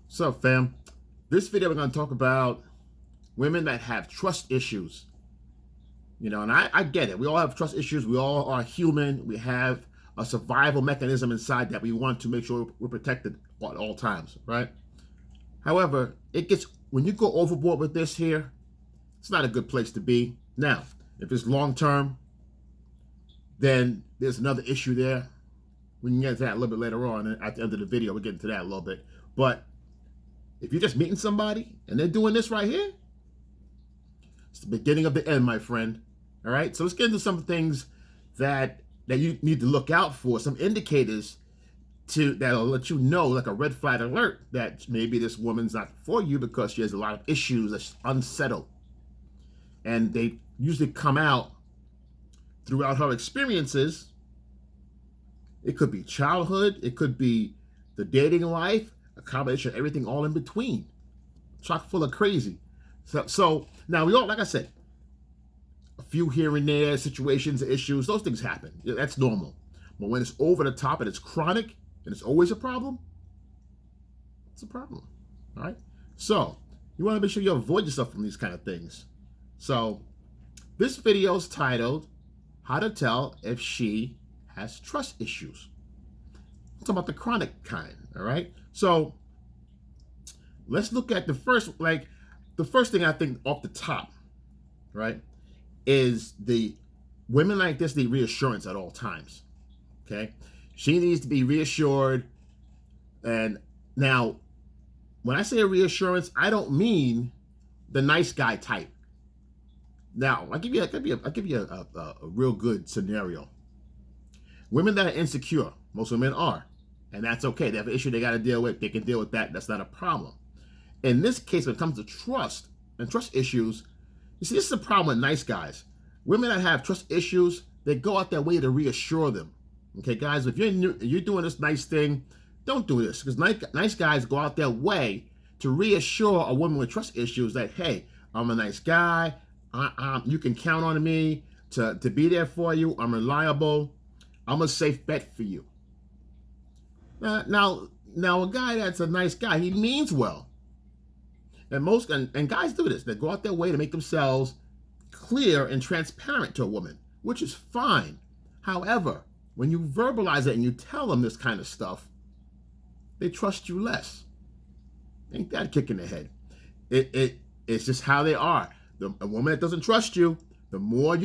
What's up, fam? This video we're going to talk about women that have trust issues. And I get it. We all have trust issues. We all are human. We have a survival mechanism inside that we want to make sure we're protected at all times, right? However, when you go overboard with this here, it's not a good place to be. Now, if it's long term, then there's another issue there. We can get into that a little bit later on at the end of the video. We'll get into that a little bit. But if you're just meeting somebody and they're doing this right here, it's the beginning of the end, my friend. All right, so let's get into some things that you need to look out for, some indicators that'll let you know, like a red flag alert, that maybe this woman's not for you because she has a lot of issues that's unsettled. And they usually come out throughout her experiences. It could be childhood, it could be the dating life, a combination of everything all in between. Chock full of crazy. So now we all, like I said, a few here and there, situations, issues, those things happen. That's normal. But when it's over the top and it's chronic and it's always a problem, it's a problem. All right? So you want to make sure you avoid yourself from these kind of things. So this video is titled, How to Tell If She Has Trust Issues. I'm talking about the chronic kind, all right? So let's look at the first thing I think off the top, right, is the women like this need reassurance at all times, okay? She needs to be reassured. And now, when I say reassurance, I don't mean the nice guy type. Now, I'll give you a real good scenario. Women that are insecure, most women are, and that's okay. They have an issue they got to deal with. They can deal with that. That's not a problem. In this case, when it comes to trust and trust issues, you see, this is a problem with nice guys. Women that have trust issues, they go out their way to reassure them. Okay, guys, if you're doing this nice thing, don't do this, because nice guys go out their way to reassure a woman with trust issues that, hey, I'm a nice guy. You can count on me to be there for you. I'm reliable. I'm a safe bet for you. Now, a guy that's a nice guy, he means well. And guys do this. They go out their way to make themselves clear and transparent to a woman, which is fine. However, when you verbalize it and you tell them this kind of stuff, they trust you less. Ain't that a kick in the head? It's just how they are. A woman that doesn't trust you, the more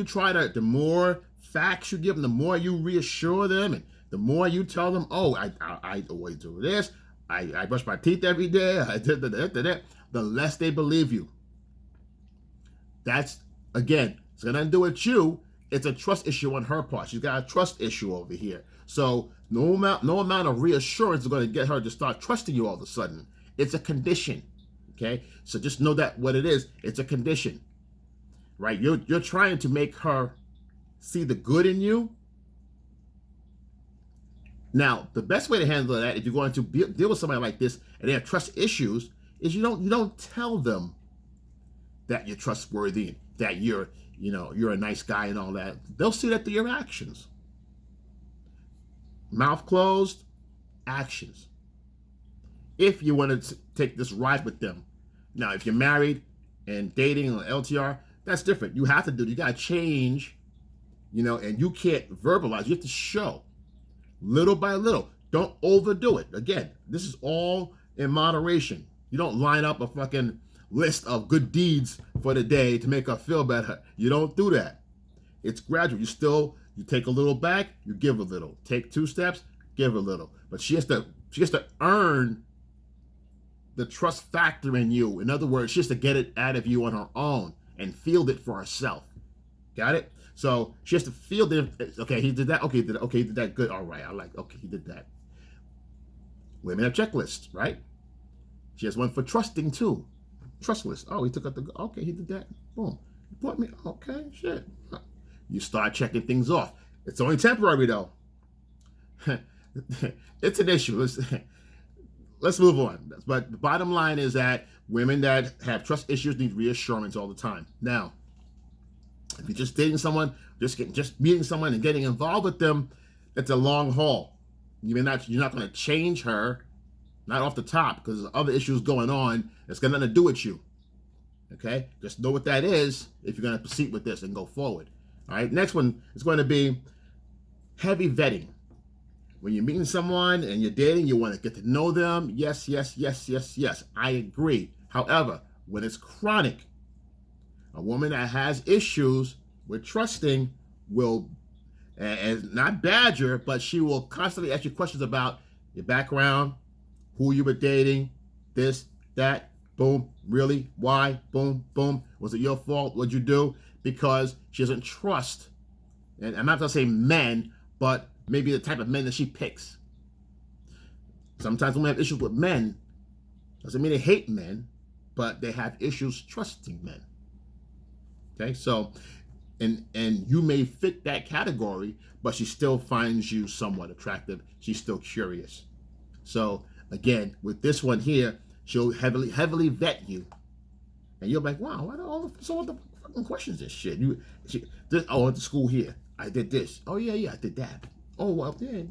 more facts you give them, the more you reassure them, and the more you tell them, oh, I always do this, I brush my teeth every day, the less they believe you. That's, again, it's got nothing to do with you. It's a trust issue on her part. She's got a trust issue over here. So no amount of reassurance is going to get her to start trusting you all of a sudden. It's a condition. Okay, so just know that what it is, it's a condition, right? You're trying to make her see the good in you. Now, the best way to handle that, if you're going to deal with somebody like this and they have trust issues, is you don't tell them that you're trustworthy, that you're a nice guy and all that. They'll see that through your actions. Mouth closed, actions. If you want to take this ride with them. Now, if you're married and dating on LTR, that's different. You have to you got to change, and you can't verbalize. You have to show little by little. Don't overdo it. Again, this is all in moderation. You don't line up a fucking list of good deeds for the day to make her feel better. You don't do that. It's gradual. You take a little back, you give a little. Take 2 steps, give a little. But she has to earn the trust factor in you. In other words, she has to get it out of you on her own and field it for herself. Got it? So she has to field it. Okay, he did that. Okay, he did that. Good. All right. Okay, he did that. Women have checklists, right? She has one for trusting too. Trust list. Oh, he took out okay, he did that. Boom. He bought me. Okay, shit. You start checking things off. It's only temporary though. It's an issue. Let's move on. But the bottom line is that women that have trust issues need reassurance all the time. Now, if you're just dating someone, just meeting someone and getting involved with them, that's a long haul. You're not going to change her not off the top, because there's other issues going on that's got nothing to do with you. Okay? Just know what that is if you're going to proceed with this and go forward. All right? Next one is going to be heavy vetting. When you're meeting someone and you're dating, you want to get to know them. Yes, yes, yes, yes, yes. I agree. However, when it's chronic, a woman that has issues with trusting will, and not badger, but she will constantly ask you questions about your background, who you were dating, this, that, boom, really, why, boom, boom. Was it your fault? What'd you do? Because she doesn't trust, and I'm not going to say men, but maybe the type of men that she picks. Sometimes women have issues with men. Doesn't mean they hate men, but they have issues trusting men. Okay, so, and you may fit that category, but she still finds you somewhat attractive. She's still curious. So again, with this one here, she'll heavily vet you, and you're like, wow, what the fucking questions this shit? I went to school here. I did this. Oh yeah, I did that. Oh well, yeah,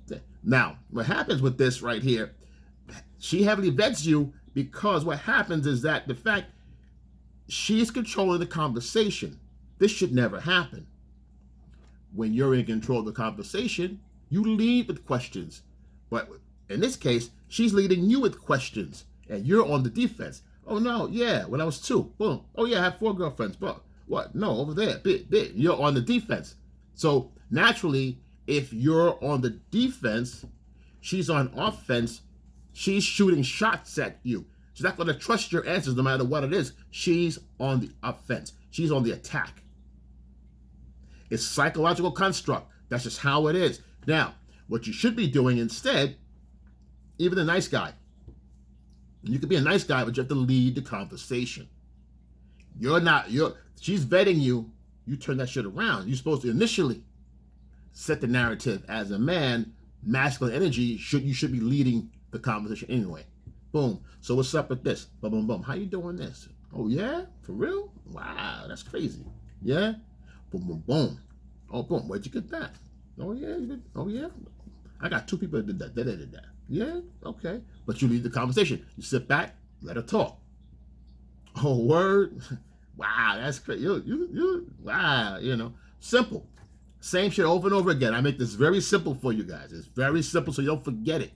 that. Now, what happens with this right here? She heavily vets you because what happens is that the fact she's controlling the conversation. This should never happen. When you're in control of the conversation, you lead with questions. But in this case, she's leading you with questions, and you're on the defense. Oh no, yeah, when I was 2, boom. Oh yeah, I have 4 girlfriends, but what? No, over there, bit. You're on the defense. So naturally, if you're on the defense, she's on offense. She's shooting shots at you. She's not going to trust your answers no matter what it is. She's on the offense. She's on the attack. It's psychological construct. That's just how it is. Now, what you should be doing instead, even a nice guy, you could be a nice guy, but you have to lead the conversation. She's vetting you. You turn that shit around. You're supposed to initially set the narrative as a man. Masculine energy, you should be leading the conversation anyway. Boom. So what's up with this? Boom, boom, boom. How you doing this? Oh yeah? For real? Wow, that's crazy. Yeah? Boom, boom, boom. Oh, boom. Where'd you get that? Oh yeah? You did? Oh yeah? I got 2 people that did that. They did that. Yeah? Okay. But you lead the conversation. You sit back, let her talk. Oh, word? Wow, that's crazy. Wow, simple. Same shit over and over again. I make this very simple for you guys. It's very simple so you don't forget it.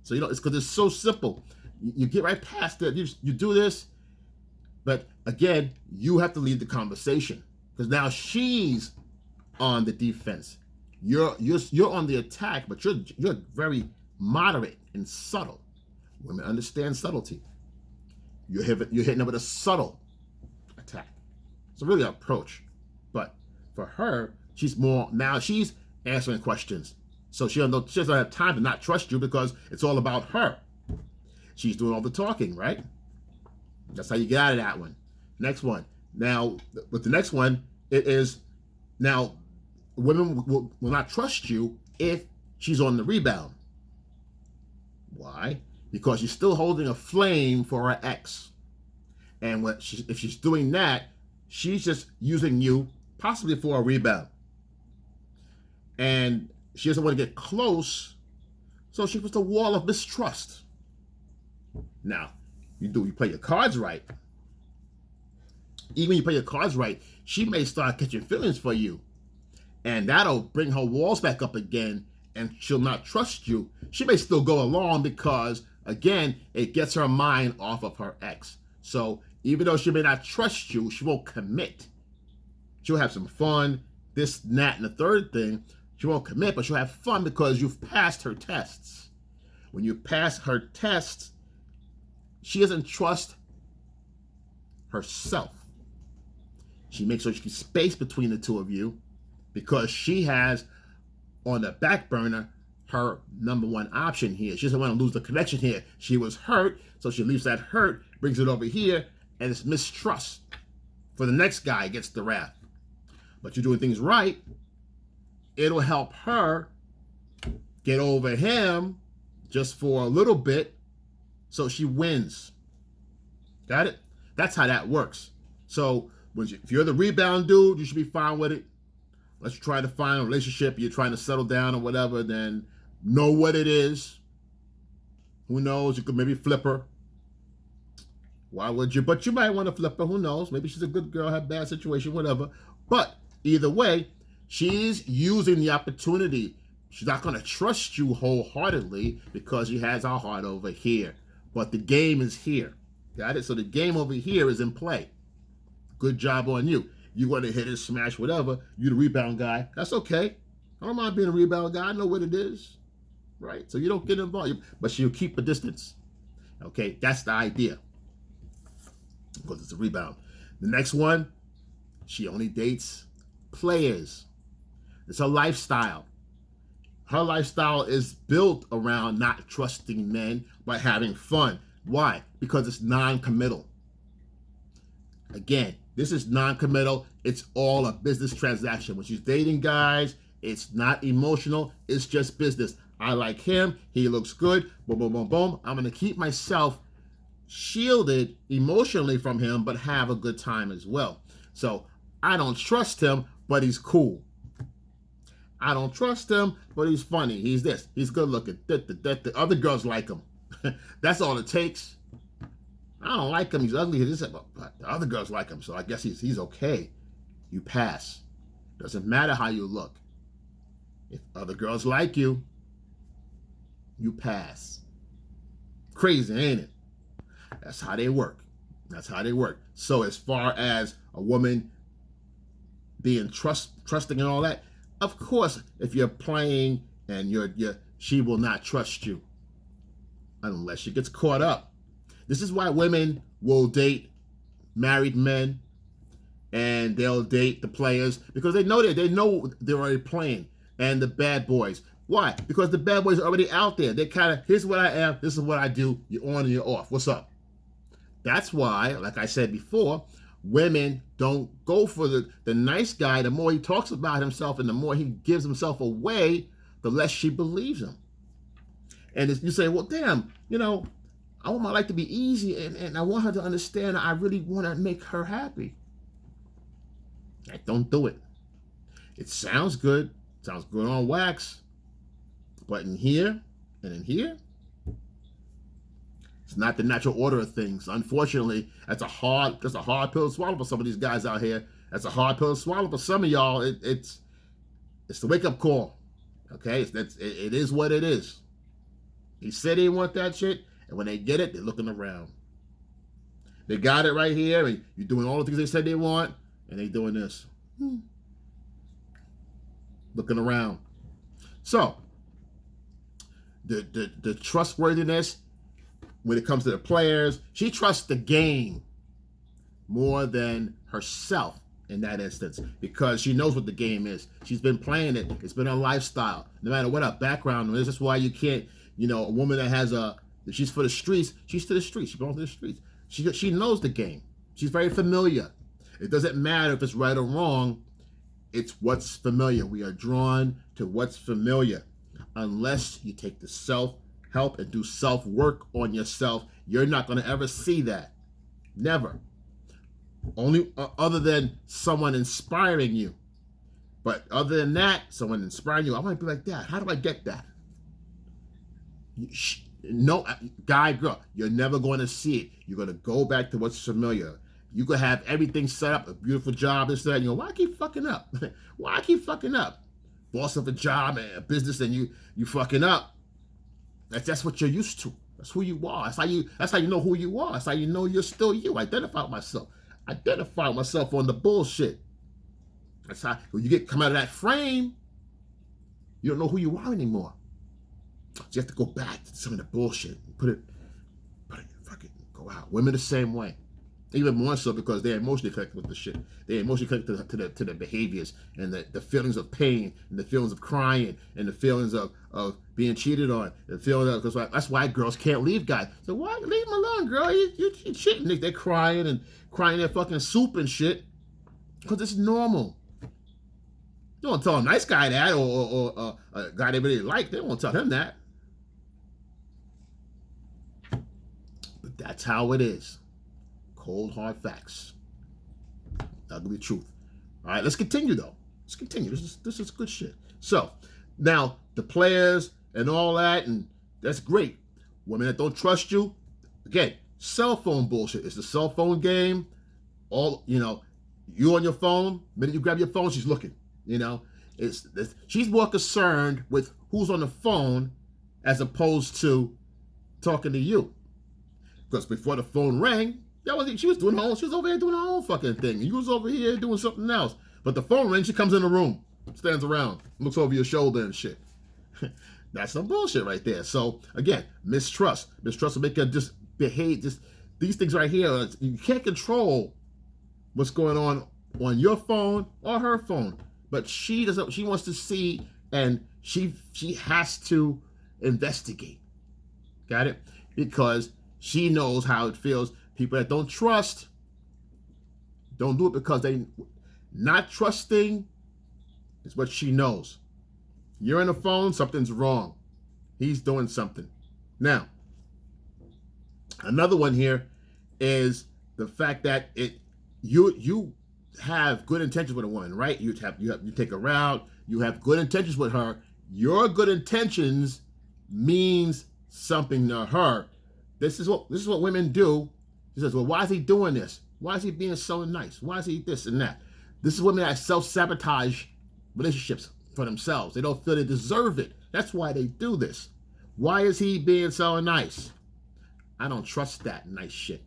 So it's because it's so simple. You get right past it. You do this, but again, you have to lead the conversation because now she's on the defense. You're on the attack, but you're very moderate and subtle. Women understand subtlety. You're hitting her with a subtle attack. It's really an approach, but for her, she's answering questions. So she doesn't have time to not trust you because it's all about her. She's doing all the talking, right? That's how you get out of that one. Next one. Now, with the next one, it is, now, women will not trust you if she's on the rebound. Why? Because she's still holding a flame for her ex. And if she's doing that, she's just using you possibly for a rebound. And she doesn't want to get close, so she puts a wall of mistrust. Now, you play your cards right. Even when you play your cards right, she may start catching feelings for you. And that'll bring her walls back up again, and she'll not trust you. She may still go along because, again, it gets her mind off of her ex. So even though she may not trust you, she won't commit. She'll have some fun, this, that, and the third thing. She won't commit, but she'll have fun because you've passed her tests. When you pass her tests, she doesn't trust herself. She makes sure she keeps space between the two of you because she has on the back burner her number 1 option here. She doesn't want to lose the connection here. She was hurt, so she leaves that hurt, brings it over here, and it's mistrust. For the next guy gets the wrath. But you're doing things right, it'll help her get over him just for a little bit so she wins. Got it? That's how that works. So if you're the rebound dude, you should be fine with it. Let's try to find a relationship. You're trying to settle down or whatever, then know what it is. Who knows? You could maybe flip her. Why would you? But you might want to flip her. Who knows? Maybe she's a good girl, have bad situation, whatever. But either way, she's using the opportunity. She's not going to trust you wholeheartedly because she has her heart over here. But the game is here. Got it? So the game over here is in play. Good job on you. You want to hit it, smash, whatever. You the rebound guy. That's okay. I don't mind being a rebound guy. I know what it is. Right? So you don't get involved. But she'll keep a distance. Okay? That's the idea. Because it's a rebound. The next one, she only dates players. It's her lifestyle. Her lifestyle is built around not trusting men, but having fun. Why? Because it's non-committal. Again, this is non-committal. It's all a business transaction. When she's dating guys, it's not emotional. It's just business. I like him. He looks good. Boom, boom, boom, boom. I'm going to keep myself shielded emotionally from him, but have a good time as well. So I don't trust him, but he's cool. I don't trust him, but he's funny. He's this. He's good looking. The other girls like him. That's all it takes. I don't like him. He's ugly. But the other girls like him, so I guess he's okay. You pass. Doesn't matter how you look. If other girls like you, you pass. Crazy, ain't it? That's how they work. That's how they work. So as far as a woman being trusting and all that, of course, if you're playing and she will not trust you unless she gets caught up. This is why women will date married men and they'll date the players because they know they're already playing, and the bad boys. Why? Because the bad boys are already out there. They kind of, here's what I am, this is what I do, you're on and you're off. What's up? That's why, like I said before, women don't go for the nice guy. The more he talks about himself and the more he gives himself away, the less she believes him. And you say, well, damn, I want my life to be easy and I want her to understand I really want to make her happy. Don't do it. It sounds good. Sounds good on wax. But in here and in here, it's not the natural order of things. Unfortunately, that's a hard pill to swallow for some of these guys out here. That's a hard pill to swallow for some of y'all. It's the wake-up call. Okay? It is what it is. He said he didn't want that shit, and when they get it, they're looking around. They got it right here, and you're doing all the things they said they want, and they doing this. Looking around. So, the trustworthiness when it comes to the players, she trusts the game more than herself in that instance because she knows what the game is. She's been playing it. It's been her lifestyle. No matter what her background is, that's why you can't, a woman that has if she's for the streets, she's to the streets. She belongs to the streets. She knows the game. She's very familiar. It doesn't matter if it's right or wrong. It's what's familiar. We are drawn to what's familiar. Unless you take the self-help and do self-work on yourself, you're not going to ever see that. Never. Only other than someone inspiring you. But other than that, someone inspiring you, I want to be like that. How do I get that? No, guy, girl, you're never going to see it. You're going to go back to what's familiar. You could have everything set up, a beautiful job, this, that, and you go, why I keep fucking up? Why I keep fucking up? Boss of a job and a business and you fucking up. That's what you're used to. That's who you are. That's how you know who you are. That's how you know you're still you. Identify with myself. Identify with myself on the bullshit. That's how when you come out of that frame, you don't know who you are anymore. So you have to go back to some of the bullshit and put it fucking go out. Women the same way. Even more so because they're emotionally connected with the shit. They're emotionally connected to the behaviors and the feelings of pain and the feelings of crying and the feelings of being cheated on. The feeling of, that's why girls can't leave guys. So why leave them alone, girl? You cheating. They're crying and crying their fucking soup and shit because it's normal. You don't tell a nice guy that or a guy they really like. They won't tell him that. But that's how it is. Cold, hard facts. Ugly truth. All right, let's continue, though. Let's continue. This is good shit. So, now, the players and all that, and that's great. Women that don't trust you, again, cell phone bullshit. It's the cell phone game. All, you know, you on your phone, the minute you grab your phone, she's looking, you know. She's more concerned with who's on the phone as opposed to talking to you. Because before the phone rang, she was over here doing her own fucking thing. You was over here doing something else. But the phone rings, she comes in the room, stands around, looks over your shoulder and shit. That's some bullshit right there. So again, mistrust. Mistrust will make her just behave. These things right here, you can't control what's going on your phone or her phone. But she doesn't. She wants to see, and she has to investigate. Got it? Because she knows how it feels. People that don't trust don't do it because they not trusting is what she knows. You're on the phone, something's wrong. He's doing something. Now, another one here is the fact that you have good intentions with a woman, right? You take her out, you have good intentions with her. Your good intentions means something to her. This is what women do. She says, well, why is he doing this? Why is he being so nice? Why is he this and that? This is women that self-sabotage relationships for themselves. They don't feel they deserve it. That's why they do this. Why is he being so nice? I don't trust that nice shit.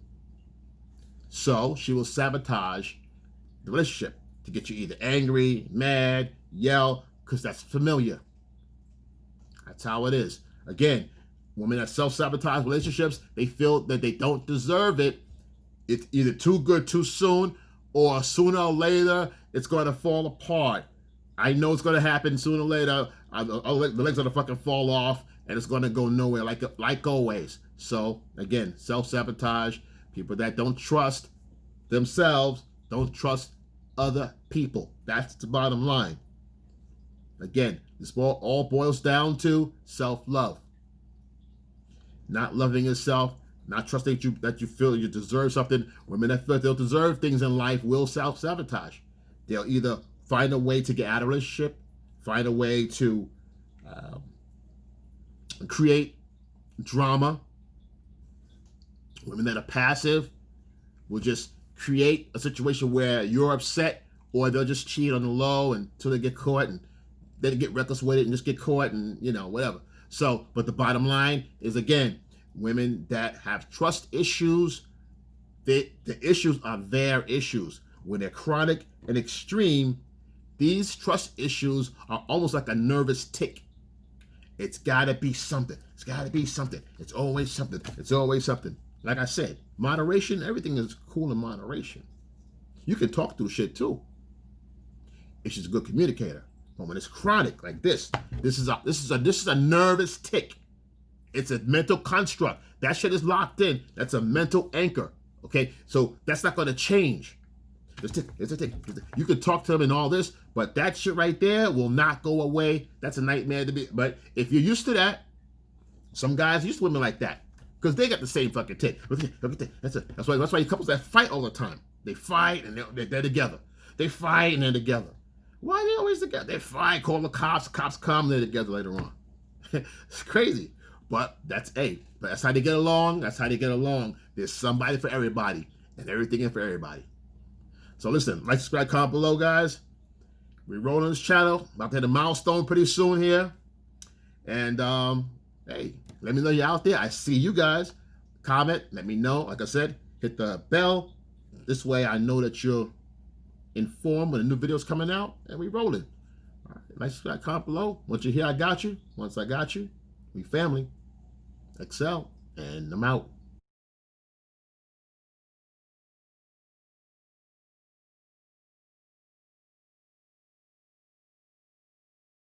So she will sabotage the relationship to get you either angry, mad, yell, because that's familiar. That's how it is. Again, women that self-sabotage relationships, they feel that they don't deserve it. It's either too good too soon, or sooner or later, it's going to fall apart. I know it's going to happen sooner or later. The legs are going to fucking fall off, and it's going to go nowhere like always. So, again, self-sabotage. People that don't trust themselves don't trust other people. That's the bottom line. Again, this all boils down to self-love. Not loving yourself, not trusting that you feel you deserve something. Women that feel they'll deserve things in life will self-sabotage. They'll either find a way to get out of a relationship, find a way to create drama. Women that are passive will just create a situation where you're upset, or they'll just cheat on the low until they get caught, and then get reckless with it and just get caught, and whatever. So, but the bottom line is, again, women that have trust issues, the issues are their issues. When they're chronic and extreme, these trust issues are almost like a nervous tick. It's got to be something. It's got to be something. It's always something. It's always something. Like I said, moderation, everything is cool in moderation. You can talk through shit too, if she's a good communicator. But when it's chronic like this is a nervous tick. It's a mental construct. That shit is locked in. That's a mental anchor. Okay, so that's not going to change. It's a tick. You can talk to them and all this, but that shit right there will not go away. That's a nightmare to be. But if you're used to that, some guys used to women like that because they got the same fucking tick. That's why couples that fight all the time. They fight and they're together. They fight and they're together. Why are they always together? They fight, call the cops. Cops come, they're together later on. It's crazy. But that's how they get along. That's how they get along. There's somebody for everybody and everything in for everybody. So listen, like, subscribe, comment below, guys. We're rolling this channel. About to hit a milestone pretty soon here. And hey, let me know you're out there. I see you guys. Comment, let me know. Like I said, hit the bell. This way I know that you're informed when a new video's coming out, and we rolling. All right, like, subscribe, comment below. Once you're here, I got you. Once I got you, we family. Excel, and I'm out.